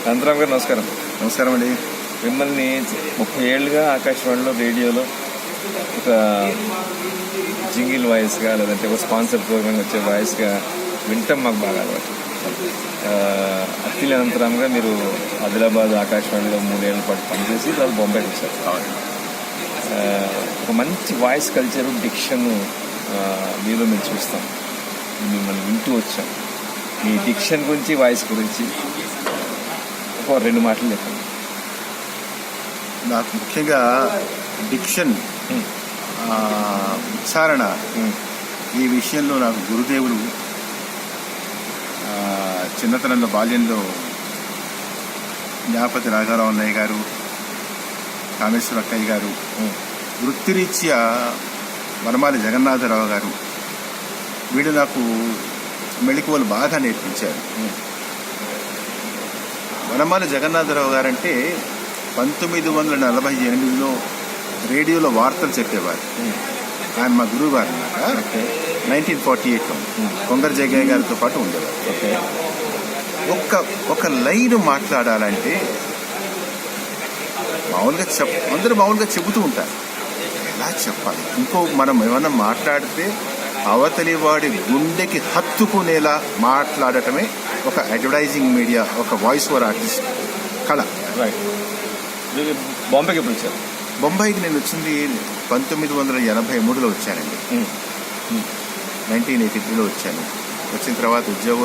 అనంతరామ్ గారు నమస్కారం. నమస్కారం అండి. మిమ్మల్ని 30 ఏళ్ళుగా ఆకాశవాణిలో రేడియోలో ఒక జింగిల్ వాయిస్గా లేదంటే ఒక స్పాన్సర్ ప్రోగ్రామ్ వచ్చే వాయిస్గా వింటాం మాకు బాగా అలవాటు. అఖిల్ అనంతరామ్గా మీరు ఆదిలాబాద్ ఆకాశవాణిలో 3 ఏళ్ళ పాటు పనిచేసి తర్వాత బొంబాయికి వచ్చారు. ఒక మంచి వాయిస్ కల్చరు డిక్షన్ మీలో మేము చూస్తాం, మిమ్మల్ని వింటూ వచ్చాం. మీ డిక్షన్ గురించి వాయిస్ గురించి ఒక 2 మాటలు చెప్పండి. నాకు ముఖ్యంగా డిక్షన్, ఉచ్చారణ ఈ విషయంలో నాకు గురుదేవులు చిన్నతనంలో బాల్యంలో జ్ఞాపతి రాఘారావు అన్నయ్య గారు, కామేశ్వర అక్కయ్య గారు, వృత్తిరీత్యా వనమాలి జగన్నాథరావు గారు, వీడు నాకు మెళకువలు బాగా నేర్పించారు. వనమాలి జగన్నాథరావు గారంటే 1948లో రేడియోలో వార్తలు చెప్పేవారు. ఆయన మా గురువు గారు అన్నమాట. 1948లో కొంగర జగ్గయ్య గారితో పాటు ఉండేవారు. ఒక లైన్ మాట్లాడాలంటే అందరూ మామూలుగా చెబుతూ ఉంటారు, ఎలా చెప్పాలి, మనం ఏమన్నా మాట్లాడితే అవతలి వాడి గుండెకి హత్తుకునేలా మాట్లాడటమే ఒక అడ్వర్టైజింగ్ మీడియా, ఒక వాయిస్ ఓవర్ ఆర్టిస్ట్ కళ. బాంబేకి ఎప్పుడు వచ్చారు? బొంబాయికి నేను వచ్చింది 1983లో వచ్చానండి. 1983లో వచ్చాను. వచ్చిన తర్వాత ఉద్యోగ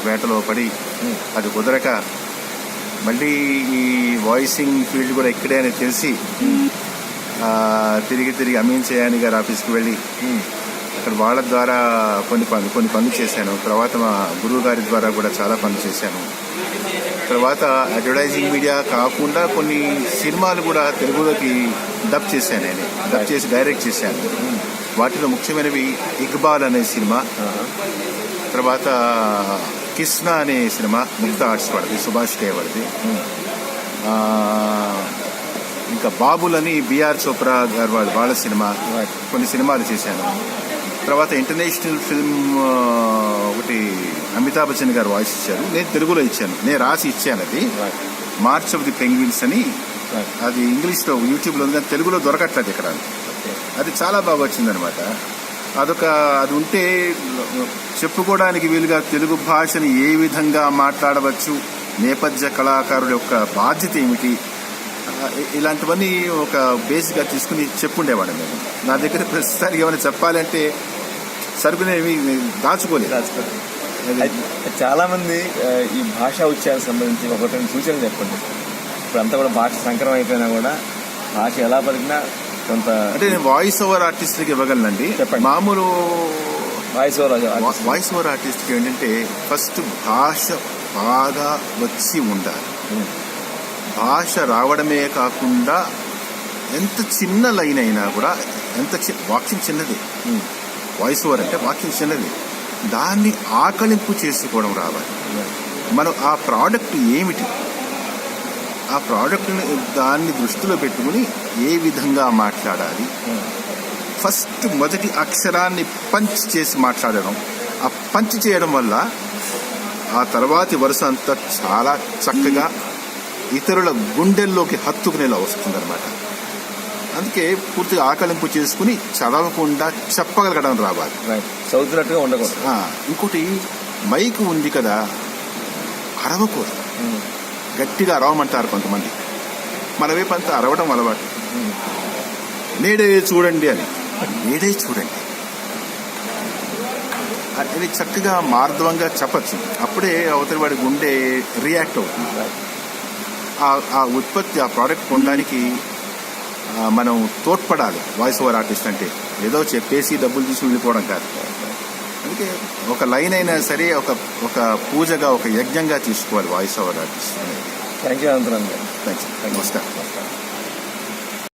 వేటలో పడి అది కుదరక మళ్ళీ ఈ వాయిసింగ్ ఫీల్డ్ కూడా ఇక్కడే అని తెలిసి తిరిగి అమీన్ సయాని గారి ఆఫీస్కి వెళ్ళి అక్కడ వాళ్ళ ద్వారా కొన్ని పనులు చేశాను. తర్వాత మా గురువు గారి ద్వారా కూడా చాలా పనులు చేశాను. తర్వాత అడ్వర్టైజింగ్ మీడియా కాకుండా కొన్ని సినిమాలు కూడా తెలుగులోకి డబ్ చేశాను. నేను డబ్ చేసి డైరెక్ట్ చేశాను. వాటిలో ముఖ్యమైనవి ఇక్బాల్ అనే సినిమా, తర్వాత కృష్ణ అనే సినిమా ముక్తా ఆర్ట్స్ వాడిది, సుభాష్ కే వాడిది, ఇంకా బాబులని బిఆర్ చోప్రా గారు వాళ్ళ సినిమా, కొన్ని సినిమాలు చేశాను. తర్వాత ఇంటర్నేషనల్ ఫిల్మ్ ఒకటి అమితాబ్ బచ్చన్ గారు వాయిస్ ఇచ్చారు, నేను తెలుగులో ఇచ్చాను, నేను రాసి ఇచ్చాను. అది మార్చ్ ఆఫ్ ది పెంగ్విన్స్ అని, అది ఇంగ్లీష్లో యూట్యూబ్లో ఉంది, తెలుగులో దొరకట్లేదు ఇక్కడ. అది చాలా బాగా వచ్చిందనమాట. అది ఉంటే చెప్పుకోవడానికి వీలుగా తెలుగు భాషని ఏ విధంగా మాట్లాడవచ్చు, నేపథ్య కళాకారుడి యొక్క బాధ్యత ఏమిటి, ఇలాంటివన్నీ ఒక బేసిక్గా తీసుకుని చెప్పుండేవాడు నేను. నా దగ్గర ప్రస్తుతానికి ఏమైనా చెప్పాలంటే సరుకునేవి దాచుకోలేదు. చాలామంది ఈ భాషా ఉచ్చారణకు సంబంధించి ఒక 2 సూచనలు చెప్పండి. ఇప్పుడంతా కూడా భాష సంకరం అయిపోయినా కూడా భాష ఎలా పలికినా కొంత అంటే నేను వాయిస్ ఓవర్ ఆర్టిస్ట్కి ఇవ్వగలనండి. చెప్పండి. మామూలు వాయిస్ ఓవర్ ఆర్టిస్ట్కి ఏంటంటే ఫస్ట్ భాష బాగా వచ్చి ఉండాలి. భాష రావడమే కాకుండా ఎంత చిన్న లైన్ అయినా కూడా, వాక్యం చిన్నది, వాయిస్ ఓవర్ అంటే వాక్యం చిన్నది, దాన్ని ఆకలింపు చేసుకోవడం రావాలి. మనం ఆ ప్రోడక్ట్ ఏమిటి, ఆ ప్రోడక్ట్ని దాన్ని దృష్టిలో పెట్టుకుని ఏ విధంగా మాట్లాడాలి, ఫస్ట్ మొదటి అక్షరాన్ని పంచ్ చేసి మాట్లాడడం, ఆ పంచ్ చేయడం వల్ల ఆ తర్వాతి వరుస అంతా చాలా చక్కగా ఇతరుల గుండెల్లోకి హత్తుకునేలా వస్తుందన్నమాట. అందుకే పూర్తిగా ఆకలింపు చేసుకుని చదవకుండా చెప్పగలగడం రావాలి. చదువుతున్నట్టుగా ఉండకూడదు. ఇంకోటి మైక్ ఉంది కదా, అరవకూడదు. గట్టిగా అరవమంటారు కొంతమంది, మన వైపు అంతా అరవడం అలవాటు. నేడే చూడండి అని, నేడే చూడండి అది చక్కగా మార్ధవంగా చెప్పచ్చు. అప్పుడే అవతలి వాడి గుండె రియాక్ట్ అవుతుంది. ఆ ఉత్పత్తి, ఆ ప్రోడక్ట్ కొనడానికి మనం తోడ్పడాలి. వాయిస్ ఓవర్ ఆర్టిస్ట్ అంటే ఏదో చెప్పేసి డబ్బులు తీసి వెళ్ళిపోవడం కాదు. అందుకే ఒక లైన్ అయినా సరే ఒక పూజగా, ఒక యజ్ఞంగా తీసుకోవాలి వాయిస్ ఓవర్ ఆర్టిస్ట్ అనేది. థ్యాంక్ యూ అనంతరామ్ గారు. థ్యాంక్స్. నమస్కారం.